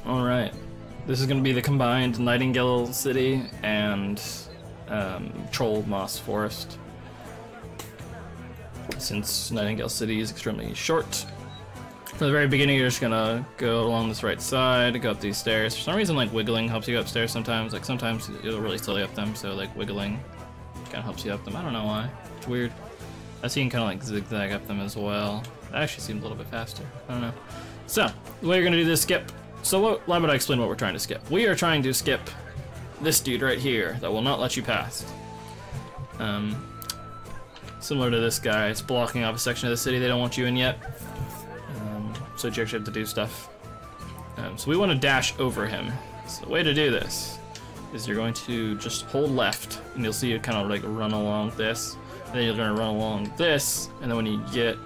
Alright. This is going to be the combined Nightingale City and Trollmoss Forest. Since Nightingale City is extremely short. From the very beginning, you're just gonna go along this right side, go up these stairs. For some reason, like, wiggling helps you go upstairs sometimes. Like, sometimes it'll really slowly up them, so, like, wiggling kind of helps you up them. I don't know why. It's weird. I see you can kind of, like, zigzag up them as well. That actually seems a little bit faster. I don't know. So, the way you're gonna do this skip. So, why would I explain what we're trying to skip? We are trying to skip this dude right here that will not let you pass. Similar to this guy, it's blocking off a section of the city they don't want you in yet. So you actually have to do stuff. So we want to dash over him. So the way to do this is you're going to just hold left, and you'll see it kind of like run along this. And then you're going to run along this, and then when you get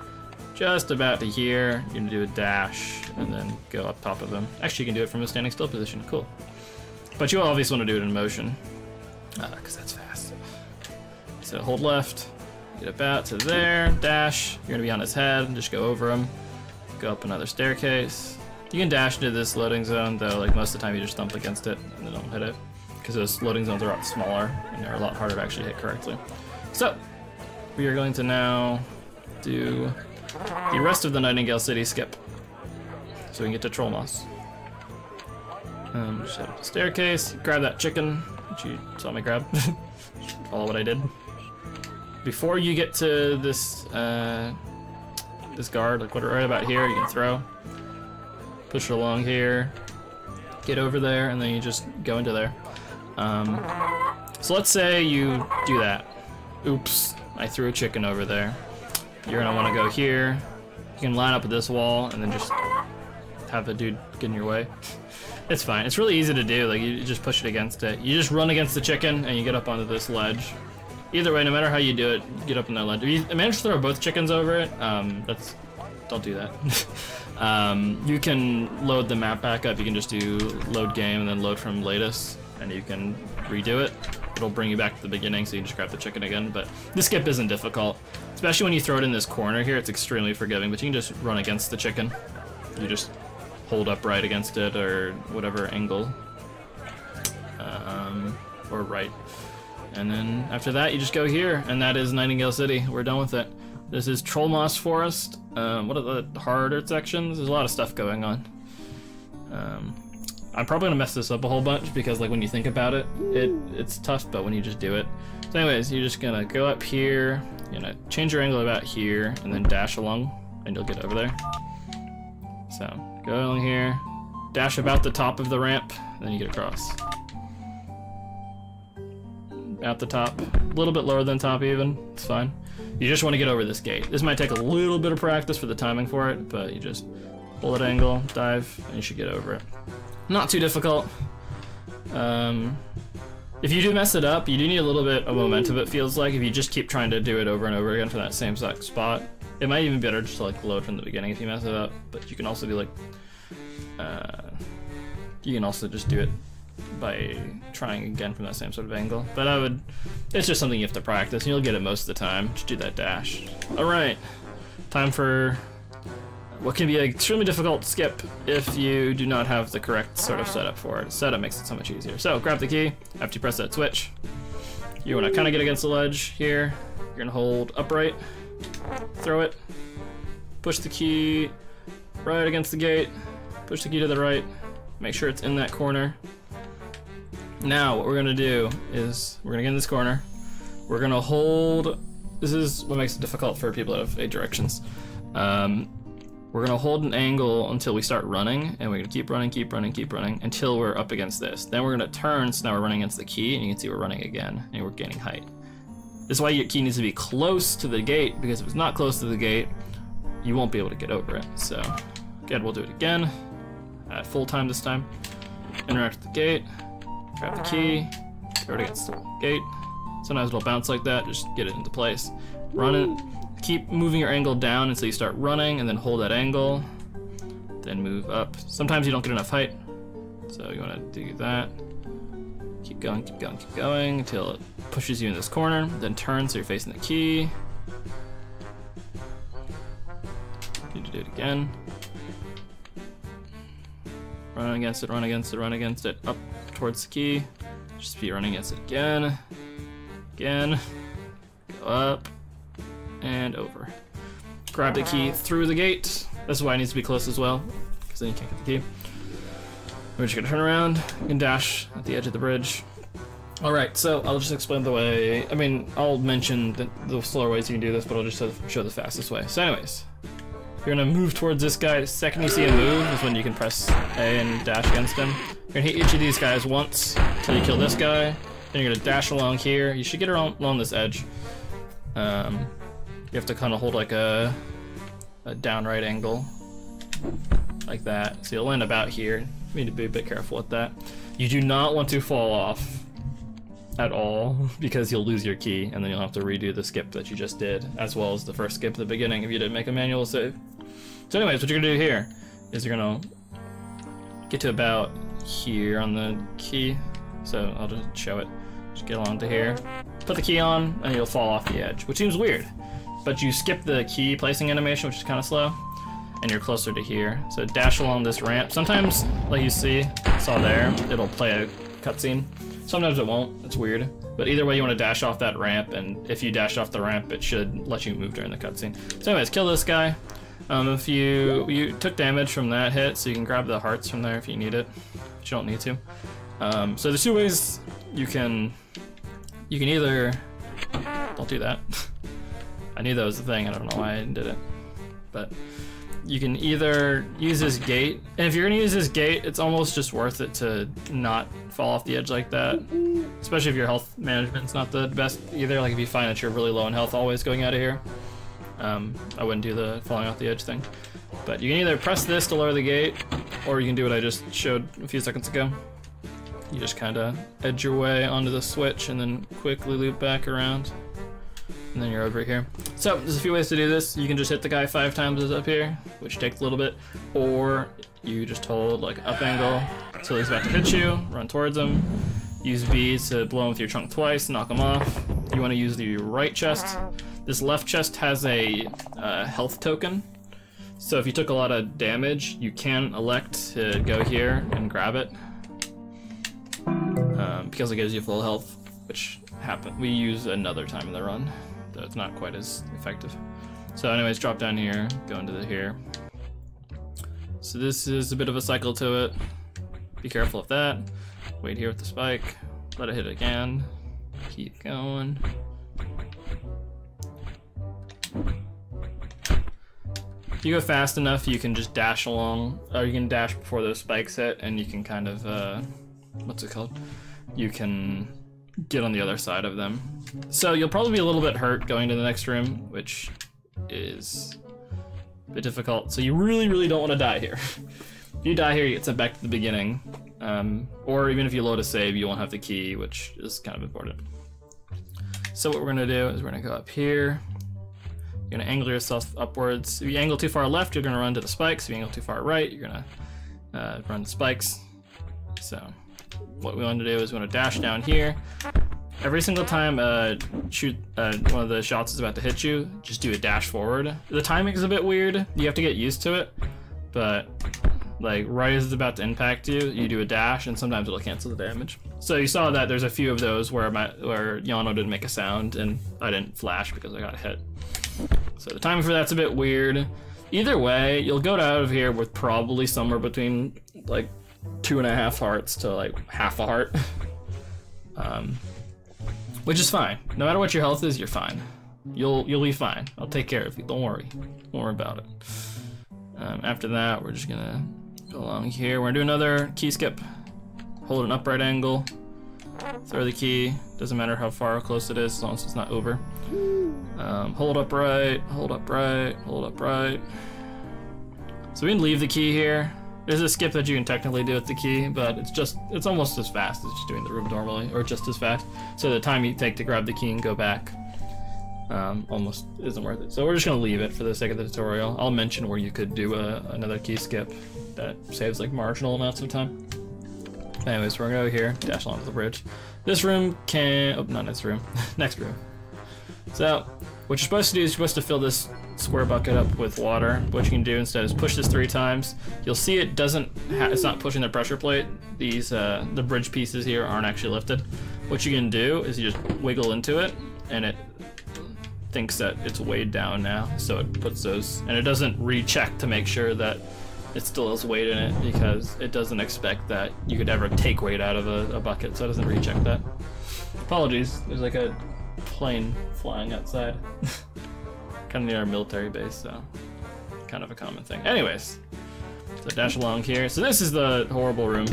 just about to here, you're going to do a dash, and then go up top of him. Actually, you can do it from a standing still position. Cool. But you obviously want to do it in motion, because that's fast. So hold left. Get about to there, dash, you're gonna be on his head, and just go over him. Go up another staircase. You can dash into this loading zone, though, like most of the time you just thump against it and then don't hit it. Because those loading zones are a lot smaller, and they're a lot harder to actually hit correctly. So, we are going to now do the rest of the Nightingale City skip. So we can get to Trollmoss. Just head up the staircase, grab that chicken, which you saw me grab. Follow what I did. Before you get to this this guard, like right about here, you can throw. Push it along here, get over there, and then you just go into there. So let's say you do that. Oops, I threw a chicken over there. You're gonna want to go here. You can line up with this wall and then just have the dude get in your way. It's fine. It's really easy to do. Like, you just push it against it. You just run against the chicken and you get up onto this ledge. Either way, no matter how you do it, get up on that ledge. If you manage to throw both chickens over it, don't do that. You can load the map back up. You can just do load game and then load from latest, and you can redo it. It'll bring you back to the beginning, so you can just grab the chicken again. But this skip isn't difficult, especially when you throw it in this corner here. It's extremely forgiving, but you can just run against the chicken. You just hold upright against it or whatever angle, or right. And then after that, you just go here, and that is Nightingale City. We're done with it. This is Trollmoss Forest. What are the harder sections? There's a lot of stuff going on. I'm probably gonna mess this up a whole bunch because, like, when you think about it, it's tough, but when you just do it. So anyways, you're just gonna go up here, you're gonna change your angle about here, and then dash along, and you'll get over there. So, go along here, dash about the top of the ramp, and then you get across. At the top, a little bit lower than top even, it's fine. You just want to get over this gate. This might take a little bit of practice for the timing for it, but you just bullet angle, dive, and you should get over it. Not too difficult. If you do mess it up, you do need a little bit of momentum, it feels like, if you just keep trying to do it over and over again from that same exact spot. It might even be better just to, like, load from the beginning if you mess it up, but you can also be like, you can also just do it by trying again from that same sort of angle. But it's just something you have to practice, and you'll get it most of the time. Just do that dash. Alright, time for what can be an extremely difficult skip if you do not have the correct sort of setup for it. Setup makes it so much easier. So, grab the key, after you press that switch, you want to kind of get against the ledge here. You're going to hold upright, throw it, push the key right against the gate, push the key to the right, make sure it's in that corner. Now, what we're gonna do is, we're gonna get in this corner, we're gonna hold, this is what makes it difficult for people that have 8 directions. We're gonna hold an angle until we start running, and we're gonna keep running, keep running, keep running, until we're up against this. Then we're gonna turn, so now we're running against the key, and you can see we're running again, and we're gaining height. This is why your key needs to be close to the gate, because if it's not close to the gate, you won't be able to get over it. So, again, we'll do it again, at full time this time. Interact with the gate. Grab the key, throw it against the gate. Sometimes it'll bounce like that, just get it into place. Run it, keep moving your angle down until you start running, and then hold that angle. Then move up. Sometimes you don't get enough height, so you want to do that. Keep going, keep going, keep going until it pushes you in this corner. Then turn so you're facing the key. Need to do it again. run against it, run against it, run against it, up towards the key. Just be running against it again, again, go up, and over. Grab the key through the gate. This is why it needs to be close as well, because then you can't get the key. We're just gonna turn around and dash at the edge of the bridge. Alright, so I'll just explain the way, I mean, I'll mention the slower ways you can do this, but I'll just show the fastest way. So anyways, you're gonna move towards this guy. The second you see him move is when you can press A and dash against him. You're gonna hit each of these guys once until you kill this guy. Then you're gonna dash along here. You should get along this edge. You have to kind of hold like a down right angle, like that. So you'll land about here. You need to be a bit careful with that. You do not want to fall off at all, because you'll lose your key, and then you'll have to redo the skip that you just did, as well as the first skip at the beginning if you didn't make a manual save. So anyways, what you're gonna do here is you're gonna get to about here on the key. So I'll just show it. Just get along to here. Put the key on, and you'll fall off the edge, which seems weird. But you skip the key placing animation, which is kind of slow, and you're closer to here. So dash along this ramp. Sometimes, like you saw there, it'll play a cutscene. Sometimes it won't, it's weird. But either way, you want to dash off that ramp, and if you dash off the ramp, it should let you move during the cutscene. So anyways, kill this guy. If you took damage from that hit, so you can grab the hearts from there if you need it, but you don't need to. So there's two ways you can either, don't do that. I knew that was the thing, I don't know why I did it. But you can either use this gate, and if you're gonna use this gate, it's almost just worth it to not fall off the edge like that. Especially if your health management's not the best either. Like if you find that you're really low in health always going out of here, I wouldn't do the falling off the edge thing. But you can either press this to lower the gate, or you can do what I just showed a few seconds ago. You just kind of edge your way onto the switch and then quickly loop back around. And then you're over here. So there's a few ways to do this. You can just hit the guy 5 times up here, which takes a little bit, or you just hold like up angle until he's about to hit you, run towards him, use B to blow him with your trunk twice, knock him off. You want to use the right chest. This left chest has a health token, so if you took a lot of damage, you can elect to go here and grab it, because it gives you full health, which we use another time in the run. So it's not quite as effective. So anyways, drop down here, go into here. So this is a bit of a cycle to it. Be careful of that. Wait here with the spike. Let it hit again. Keep going. If you go fast enough, you can just dash along, or you can dash before those spikes hit, and you can kind of, what's it called? You can get on the other side of them. So you'll probably be a little bit hurt going to the next room, which is a bit difficult. So you really, really don't want to die here. If you die here, you get sent back to the beginning. Or even if you load a save, you won't have the key, which is kind of important. So what we're gonna do is we're gonna go up here. You're gonna angle yourself upwards. If you angle too far left, you're gonna run to the spikes. If you angle too far right, you're gonna run to spikes. So what we want to do is we want to dash down here. Every single time one of the shots is about to hit you, just do a dash forward. The timing is a bit weird. You have to get used to it, but like right as it's about to impact you, you do a dash, and sometimes it'll cancel the damage. So you saw that there's a few of those where Yono didn't make a sound and I didn't flash because I got hit. So the timing for that's a bit weird. Either way, you'll go out of here with probably somewhere between like 2.5 hearts to like half a heart, which is fine. No matter what your health is, you're fine. You'll be fine. I'll take care of you. Don't worry about it. After that, we're just gonna go along here. We're gonna do another key skip. Hold an upright angle. Throw the key. Doesn't matter how far or close it is, as long as it's not over. Hold upright. Hold upright. Hold upright. So we can leave the key here. There's a skip that you can technically do with the key, but it's almost as fast as just doing the room normally, or just as fast. So the time you take to grab the key and go back almost isn't worth it. So we're just gonna leave it for the sake of the tutorial. I'll mention where you could do another key skip that saves like marginal amounts of time. Anyways, we're gonna go here, dash along to the bridge. This room can, oh, not this room, next room. So what you're supposed to do is you're supposed to fill this square bucket up with water. What you can do instead is push this 3 times. You'll see it doesn't, it's not pushing the pressure plate. These, the bridge pieces here aren't actually lifted. What you can do is you just wiggle into it, and it thinks that it's weighed down now, so it puts those, and it doesn't recheck to make sure that it still has weight in it, because it doesn't expect that you could ever take weight out of a bucket, so it doesn't recheck that. Apologies, there's like a plane flying outside. Kind of near our military base, so kind of a common thing. Anyways, so dash along here. So this is the horrible room.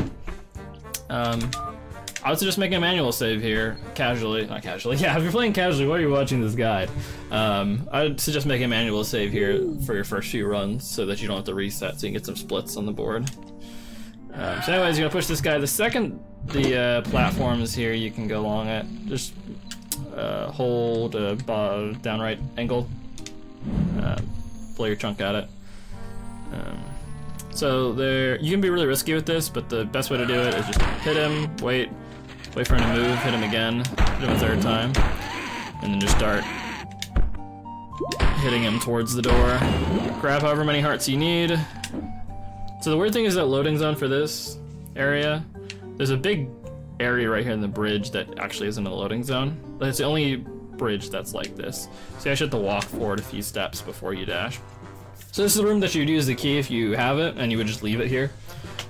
I would suggest making a manual save here, casually. Not casually, yeah, if you're playing casually, why are you watching this guide? I'd suggest making a manual save here for your first few runs so that you don't have to reset, so you can get some splits on the board. So anyways, you're gonna push this guy. The second the platform is here, you can go along it. Just hold a down right angle, blow your chunk at it. So there, you can be really risky with this, but the best way to do it is just hit him, wait for him to move, hit him again, hit him a 3rd time, and then just start hitting him towards the door. Grab however many hearts you need. So the weird thing is that loading zone for this area, there's a big area right here in the bridge that actually isn't a loading zone. It's the only bridge that's like this. So you actually have to walk forward a few steps before you dash. So this is the room that you would use the key if you have it, and you would just leave it here.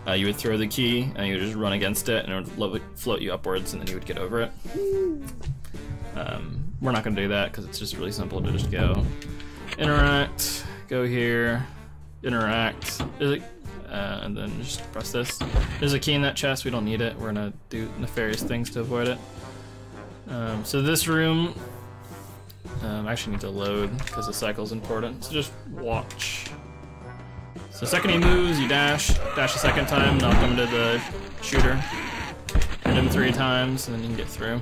You would throw the key, and you would just run against it, and it would float you upwards, and then you would get over it. We're not going to do that, because it's just really simple to just go interact, go here, interact, and then just press this. There's a key in that chest, we don't need it, we're going to do nefarious things to avoid it. So this room, I actually need to load because the cycle's important, so just watch. So the second he moves, you dash a 2nd time, knock him to the shooter, hit him 3 times, and then you can get through.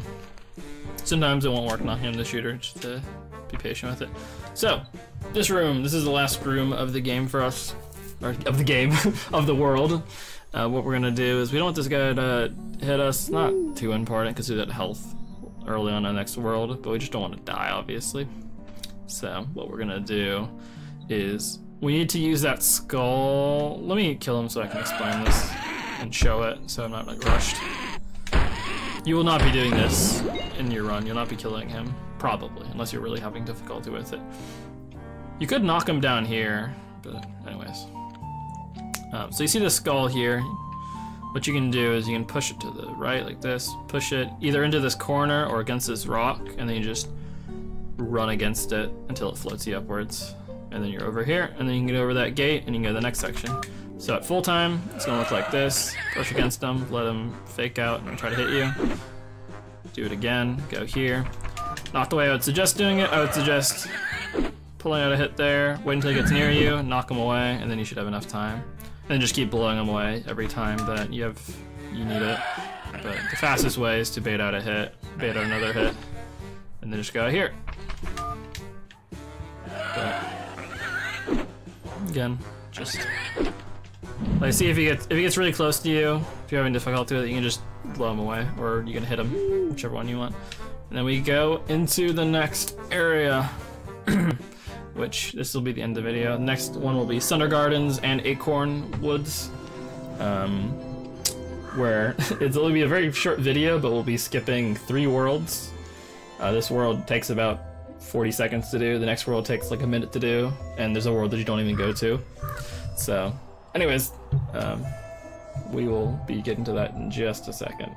Sometimes it won't work knocking him to the shooter, just to be patient with it. So, this room, this is the last room of the game for us, or of the game, of the world. What we're gonna do is, we don't want this guy to hit us, not too important, because we got health early on in the next world, but we just don't want to die, obviously. So what we're gonna do is we need to use that skull. Let me kill him so I can explain this and show it, so I'm not like rushed. You will not be doing this in your run. You'll not be killing him, probably, unless you're really having difficulty with it. You could knock him down here, but anyways. So you see the skull here. What you can do is you can push it to the right like this, push it either into this corner or against this rock, and then you just run against it until it floats you upwards. And then you're over here, and then you can get over that gate and you can go to the next section. So at full time, it's gonna look like this. Push against him, let him fake out and try to hit you. Do it again, go here. Not the way I would suggest doing it. I would suggest pulling out a hit there, wait until he gets near you, knock him away, and then you should have enough time. And then just keep blowing him away every time that you need it. But the fastest way is to bait out a hit, bait out another hit, and then just go here. But again, just like, see if he gets really close to you. If you're having difficulty with it, you can just blow him away, or you can hit him, whichever one you want. And then we go into the next area. Which this will be the end of the video. Next one will be Sunder Gardens and Acorn Woods, where it'll be a very short video, but we'll be skipping 3 worlds. This world takes about 40 seconds to do, the next world takes like a minute to do, and there's a world that you don't even go to. So, anyways, we will be getting to that in just a second.